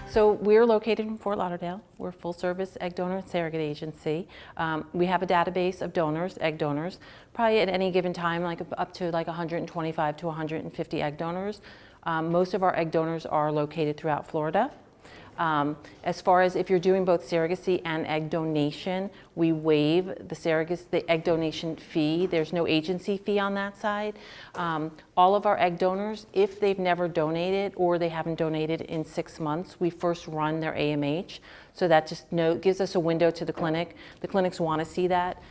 So we're located in Fort Lauderdale. We're a full-service egg donor and surrogate agency. We have a database of donors, egg donors, probably at any given time, like up to like 125 to 150 egg donors. Most of our egg donors are located throughout Florida. As far as if you're doing both surrogacy and egg donation, we waive the egg donation fee. There's no agency fee on that side. All of our egg donors, if they've never donated or they haven't donated in 6 months, we first run their AMH. So that just gives us a window to the clinic. The clinics want to see that.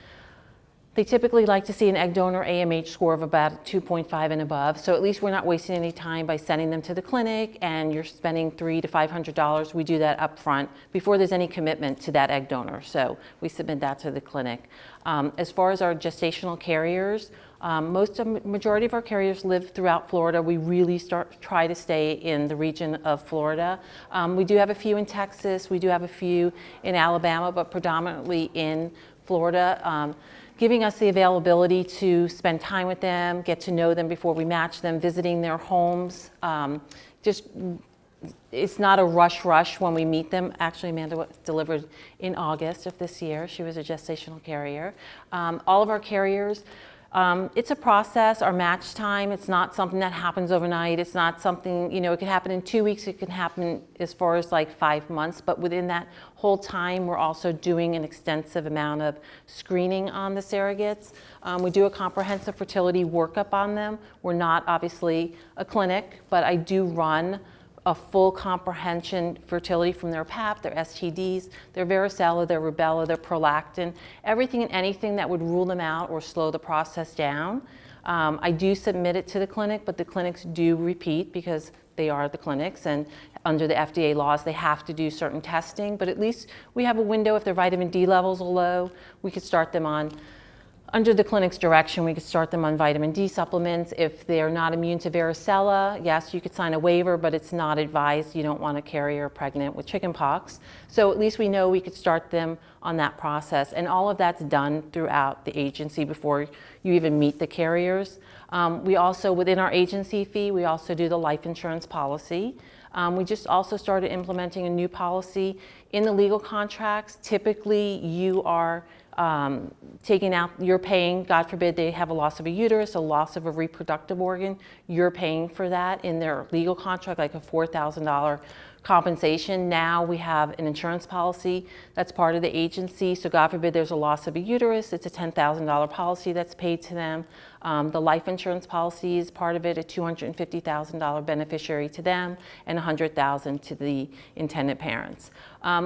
They typically like to see an egg donor AMH score of about 2.5 and above. So at least we're not wasting any time by sending them to the clinic and you're spending $300 to $500. We do that up front before there's any commitment to that egg donor. So we submit that to the clinic. As far as our gestational carriers, majority of our carriers live throughout Florida. We really try to stay in the region of Florida. We do have a few in Texas. We do have a few in Alabama, but predominantly in Florida. Giving us the availability to spend time with them, get to know them before we match them, visiting their homes. It's not a rush when we meet them. Actually, Amanda was delivered in August of this year. She was a gestational carrier. All of our carriers, it's a process. Our match time, it's not something that happens overnight. It's not something, it can happen in 2 weeks. It can happen as far as like 5 months. But within that whole time, we're also doing an extensive amount of screening on the surrogates. We do a comprehensive fertility workup on them. We're not obviously a clinic, but I do run a full comprehension fertility from their PAP, their STDs, their varicella, their rubella, their prolactin, everything and anything that would rule them out or slow the process down. I do submit it to the clinic, but the clinics do repeat because they are the clinics, and under the FDA laws, they have to do certain testing, but at least we have a window. If their vitamin D levels are low, we could start them on, under the clinic's direction, we could start them on vitamin D supplements. If they're not immune to varicella, yes, you could sign a waiver, but it's not advised. You don't want a carrier pregnant with chickenpox. So at least we know we could start them on that process. And all of that's done throughout the agency before you even meet the carriers. We also, within our agency fee, we also do the life insurance policy. We just also started implementing a new policy in the legal contracts. Typically, you are taking out, you're paying, God forbid they have a loss of a uterus, a loss of a reproductive organ, you're paying for that in their legal contract, like a $4,000 compensation. Now we have an insurance policy that's part of the agency, so God forbid there's a loss of a uterus, it's a $10,000 policy that's paid to them. The life insurance policy is part of it, a $250,000 beneficiary to them and $100,000 to the intended parents.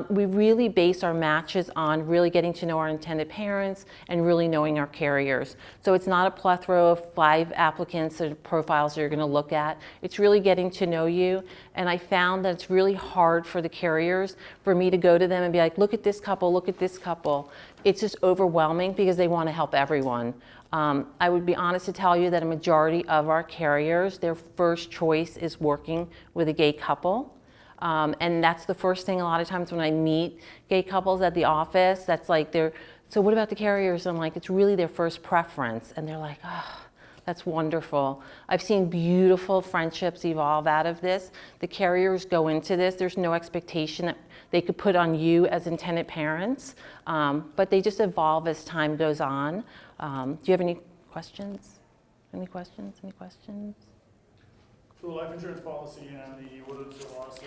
We really base our matches on really getting to know our intended parents and really knowing our carriers. So it's not a plethora of 5 applicants or profiles you're going to look at. It's really getting to know you. And I found that it's really hard for the carriers for me to go to them and be like, look at this couple, look at this couple. It's just overwhelming because they want to help everyone. I would be honest to tell you that a majority of our carriers, their first choice is working with a gay couple. And that's the first thing a lot of times when I meet gay couples at the office, that's like so what about the carriers? I'm like, it's really their first preference. And they're like, oh, that's wonderful. I've seen beautiful friendships evolve out of this. The carriers go into this, there's no expectation that they could put on you as intended parents, but they just evolve as time goes on. Do you have any questions? Any questions? Any questions? So the life insurance policy and what is the loss of?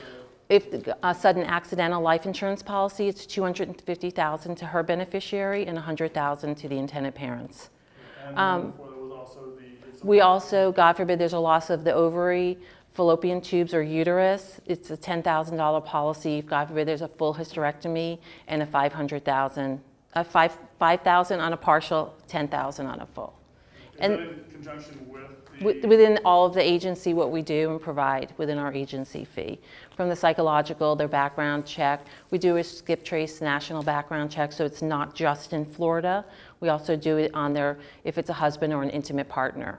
If a sudden accidental life insurance policy, it's $250,000 to her beneficiary and $100,000 to the intended parents. And before there was also we also, God forbid, there's a loss of the ovary, fallopian tubes, or uterus. It's a $10,000 policy. If God forbid, there's a full hysterectomy and a $500,000, $5,000 on a partial, $10,000 on a full. Is that in conjunction with within all of the agency, what we do and provide within our agency fee. From the psychological, their background check. We do a skip trace national background check, so it's not just in Florida. We also do it on if it's a husband or an intimate partner.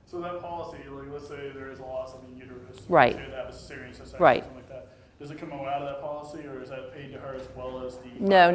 So that policy, like let's say there is a loss of a uterus, right? Say they have a cesarean section right. or something like that. Does it come out of that policy, or is that paid to her as well as the? No.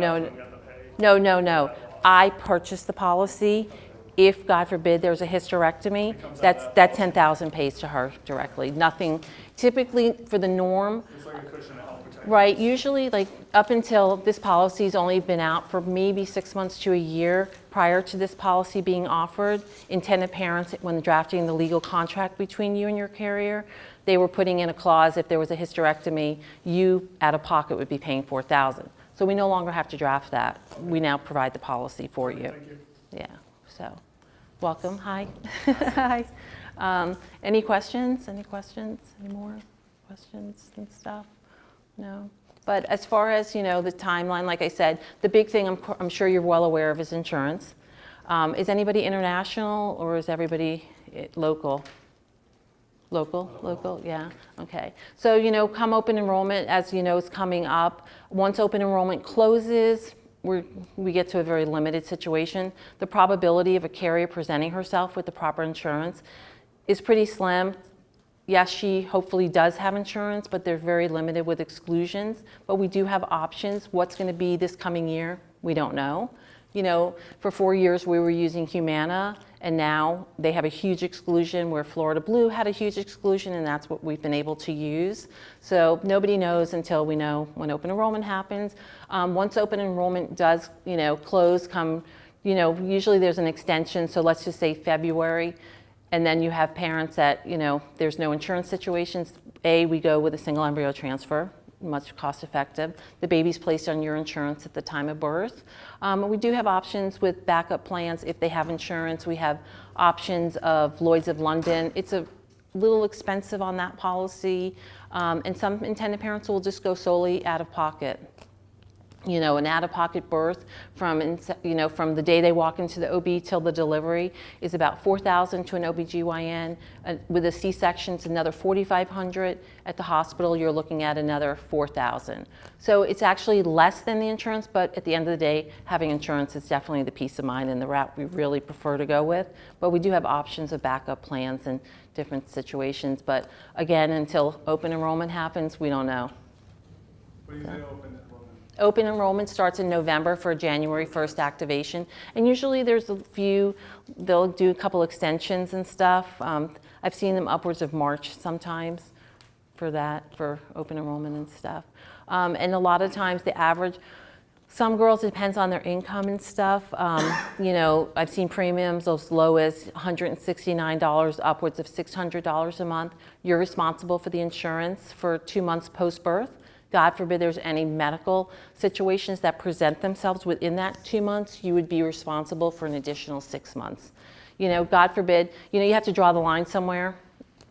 I purchased the policy. if, God forbid, there's a hysterectomy, comes out that's, of that that policy. 10,000 pays to her directly. Nothing, typically for the norm, It's like a cushion to help protect. right, us. usually like up until this policy's only been out for maybe 6 months to a year prior to this policy being offered, intended parents, when drafting the legal contract between you and your carrier, they were putting in a clause if there was a hysterectomy, you out of pocket would be paying $4,000. So we no longer have to draft that. We now provide the policy for you. Thank you. Yeah, so, welcome, hi. Hi. Any questions? Any questions? Any more questions and stuff? No? But as far as, you know, the timeline, like I said, the big thing I'm sure you're well aware of is insurance. Is anybody international or is everybody local? Local, yeah, okay. So, you know, come open enrollment, as you know, is coming up. Once open enrollment closes, we get to a very limited situation. The probability of a carrier presenting herself with the proper insurance is pretty slim. Yes, she hopefully does have insurance, but they're very limited with exclusions. But we do have options. What's going to be this coming year? We don't know. You know, for 4 years we were using Humana, and now they have a huge exclusion where Florida Blue had a huge exclusion, and that's what we've been able to use. So nobody knows until we know when open enrollment happens. Once open enrollment does, you know, close, come, you know, usually there's an extension, so let's just say February, and then you have parents that, you know, there's no insurance situations. We go with a single embryo transfer, much cost effective. The baby's placed on your insurance at the time of birth. We do have options with backup plans if they have insurance. We have options of Lloyd's of London. It's a little expensive on that policy, and some intended parents will just go solely out of pocket. You know, an out-of-pocket birth from, you know, from the day they walk into the OB till the delivery is about $4,000 to an OBGYN. With a C-section, it's another $4,500. At the hospital, you're looking at another $4,000. So it's actually less than the insurance, but at the end of the day, having insurance is definitely the peace of mind and the route we really prefer to go with. But we do have options of backup plans in different situations. But again, until open enrollment happens, we don't know. What do you say open enrollment? Open enrollment starts in November for a January 1st activation, and usually there's a few, they'll do a couple extensions and stuff. I've seen them upwards of March sometimes for that, for open enrollment and stuff. And a lot of times the average, some girls, it depends on their income and stuff. You know, I've seen premiums as low as $169, upwards of $600 a month. You're responsible for the insurance for 2 months post-birth. God forbid there's any medical situations that present themselves within that 2 months, you would be responsible for an additional 6 months. You know, God forbid, you know, you have to draw the line somewhere.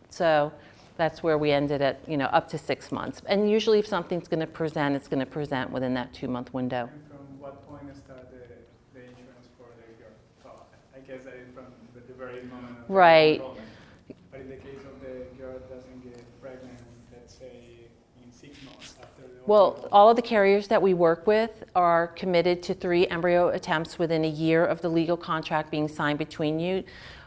So that's where we ended at, you know, up to 6 months. And usually if something's going to present, it's going to present within that 2-month window. And from what point started the insurance for the girl? So I guess that is from the very moment of Right. enrollment. But in the case of the girl that doesn't get pregnant, let's say in 6 months after the Well, all of the carriers that we work with are committed to 3 embryo attempts within a year of the legal contract being signed between you.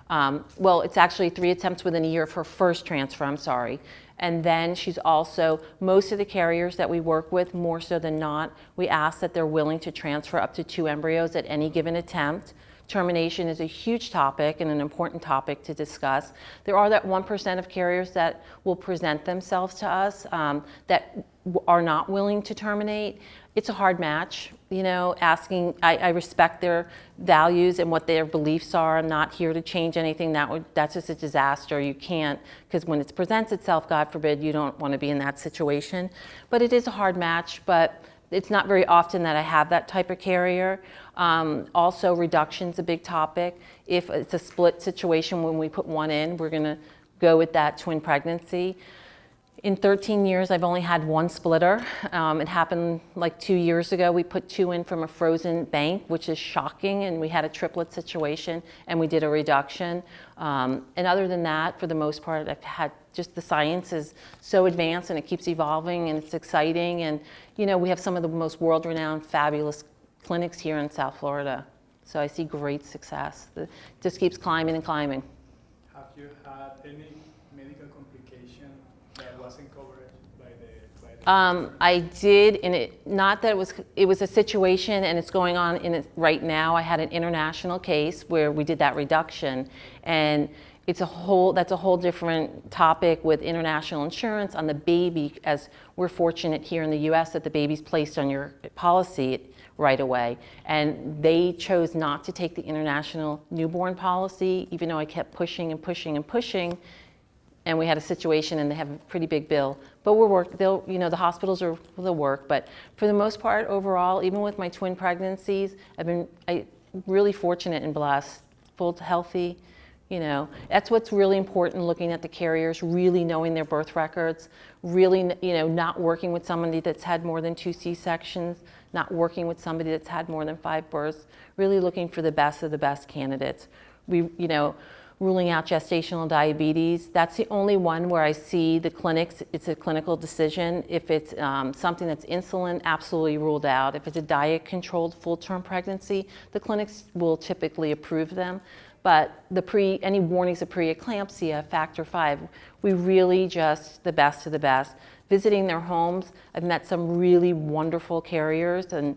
Well, it's actually 3 attempts within a year of her first transfer, I'm sorry. And then she's also, most of the carriers that we work with, more so than not, we ask that they're willing to transfer up to 2 embryos at any given attempt. Termination is a huge topic and an important topic to discuss. There are that 1% of carriers that will present themselves to us that are not willing to terminate. It's a hard match, you know, asking, I respect their values and what their beliefs are. I'm not here to change anything. That's just a disaster. You can't, because when it presents itself, God forbid, you don't want to be in that situation. But it is a hard match, but it's not very often that I have that type of carrier. Also, reduction's a big topic. If it's a split situation, when we put one in, we're going to go with that twin pregnancy. In 13 years, I've only had 1 splitter. It happened like 2 years ago. We put 2 in from a frozen bank, which is shocking, and we had a triplet situation, and we did a reduction. And other than that, for the most part, I've had just the science is so advanced, and it keeps evolving, and it's exciting. And, you know, we have some of the most world-renowned, fabulous clinics here in South Florida. So I see great success. It just keeps climbing and climbing. Have you had any medical complication that wasn't covered by the I did, and not that it was a situation and it's going on in it right now. I had an international case where we did that reduction, and that's a whole different topic with international insurance on the baby, as we're fortunate here in the US that the baby's placed on your policy right away. And they chose not to take the international newborn policy, even though I kept pushing and pushing and pushing. And we had a situation, and they have a pretty big bill. But the hospitals they'll work. But for the most part, overall, even with my twin pregnancies, I'm really fortunate and blessed, full healthy. That's what's really important, looking at the carriers, really knowing their birth records, really, not working with somebody that's had more than 2 C-sections, not working with somebody that's had more than 5 births, really looking for the best of the best candidates. Ruling out gestational diabetes, that's the only one where I see the clinics, it's a clinical decision. If it's something that's insulin, absolutely ruled out. If it's a diet-controlled full-term pregnancy, the clinics will typically approve them. But any warnings of preeclampsia, factor 5, we really just the best of the best. Visiting their homes, I've met some really wonderful carriers, and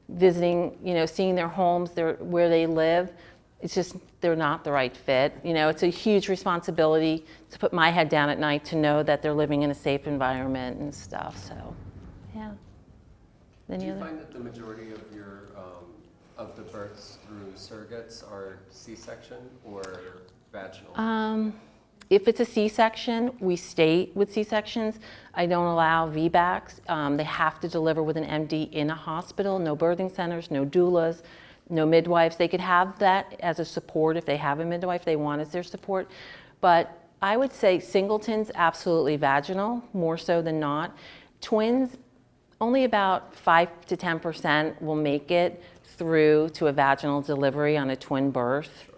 visiting, seeing their homes, where they live, it's just, they're not the right fit. It's a huge responsibility to put my head down at night to know that they're living in a safe environment and stuff, so, yeah. Do you find that the majority of the births through surrogates are C-section or vaginal? If it's a C-section, we stay with C-sections. I don't allow VBACs. They have to deliver with an MD in a hospital, no birthing centers, no doulas, no midwives. They could have that as a support if they have a midwife they want as their support. But I would say singletons, absolutely vaginal, more so than not. Twins, only about 5 to 10% will make it through to a vaginal delivery on a twin birth.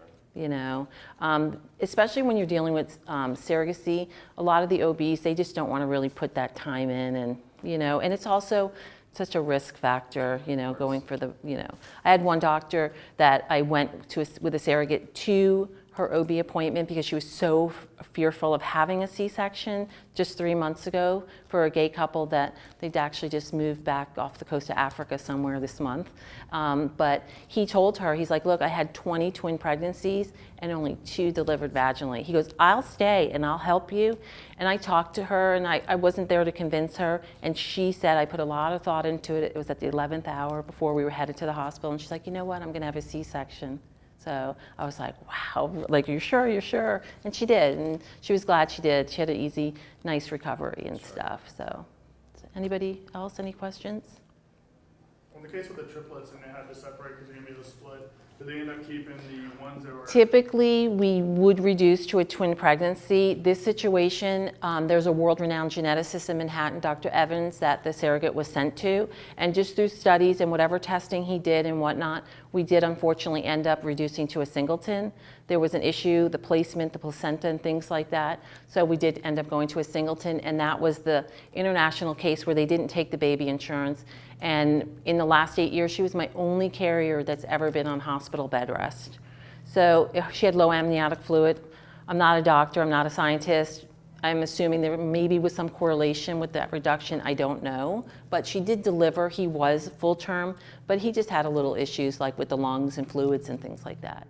Especially when you're dealing with surrogacy, a lot of the OBs, they just don't want to really put that time in, and it's also such a risk factor, going for I had one doctor that I went to with a surrogate to her OB appointment because she was so fearful of having a C-section just 3 months ago for a gay couple that they'd actually just moved back off the coast of Africa somewhere this month. But he told her, he's like, look, I had 20 twin pregnancies and only 2 delivered vaginally. He goes, I'll stay and I'll help you. And I talked to her, and I wasn't there to convince her. And she said, I put a lot of thought into it. It was at the 11th hour before we were headed to the hospital. And she's like, you know what, I'm gonna have a C-section. So I was like, wow, like, you're sure, you're sure? And she did, and she was glad she did. She had an easy, nice recovery and stuff, so. Anybody else, any questions? In the case with the triplets and they had to separate because you're gonna be the split, did they end up keeping the ones that were? Typically, we would reduce to a twin pregnancy. This situation, there's a world-renowned geneticist in Manhattan, Dr. Evans, that the surrogate was sent to. And just through studies and whatever testing he did and whatnot, we did unfortunately end up reducing to a singleton. There was an issue, the placement, the placenta, and things like that. So we did end up going to a singleton, and that was the international case where they didn't take the baby insurance. And in the last 8 years, she was my only carrier that's ever been on hospital bed rest. So she had low amniotic fluid. I'm not a doctor, I'm not a scientist. I'm assuming there maybe was some correlation with that reduction, I don't know. But she did deliver, he was full term, but he just had a little issues like with the lungs and fluids and things like that.